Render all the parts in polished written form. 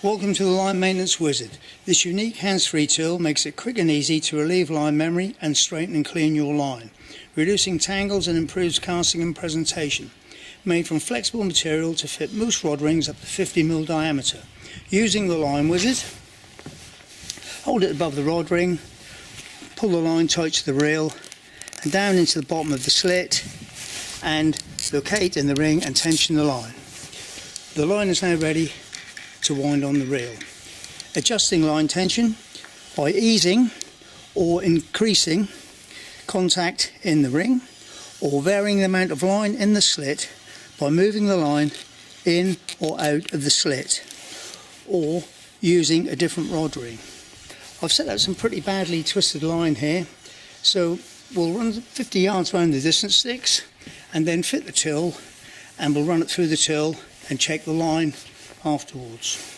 Welcome to the Line Maintenance Wizard. This unique hands-free tool makes it quick and easy to relieve line memory and straighten and clean your line, reducing tangles and improves casting and presentation. Made from flexible material to fit most rod rings up to 50mm diameter. Using the Line Wizard, hold it above the rod ring, pull the line tight to the reel and down into the bottom of the slit and locate in the ring and tension the line. The line is now ready to wind on the reel. Adjusting line tension by easing or increasing contact in the ring, or varying the amount of line in the slit by moving the line in or out of the slit, or using a different rod ring. I've set out some pretty badly twisted line here, so we'll run 50 yards around the distance sticks and then fit the till, and we'll run it through the till and check the line afterwards.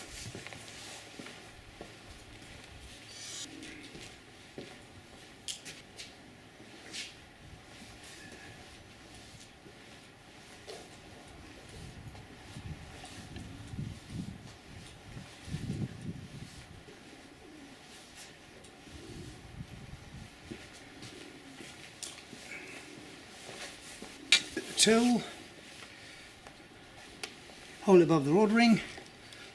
Till, hold it above the rod ring,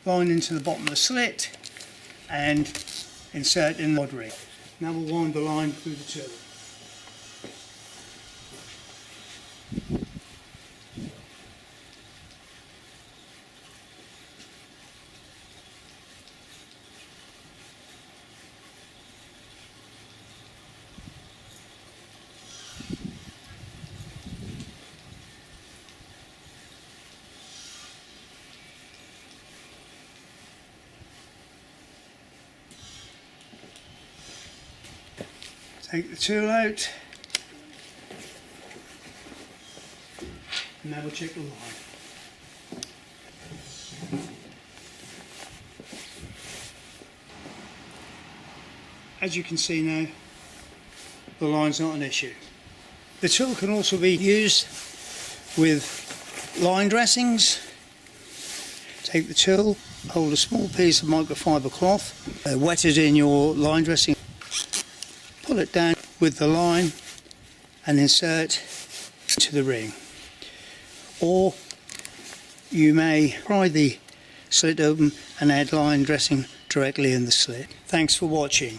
line into the bottom of the slit and insert in the rod ring. Now we'll wind the line through the till. Take the tool out, and now we'll check the line. As you can see now, the line's not an issue. The tool can also be used with line dressings. Take the tool, hold a small piece of microfiber cloth, wet it in your line dressing. Pull it down with the line and insert to the ring. Or you may pry the slit open and add line dressing directly in the slit. Thanks for watching.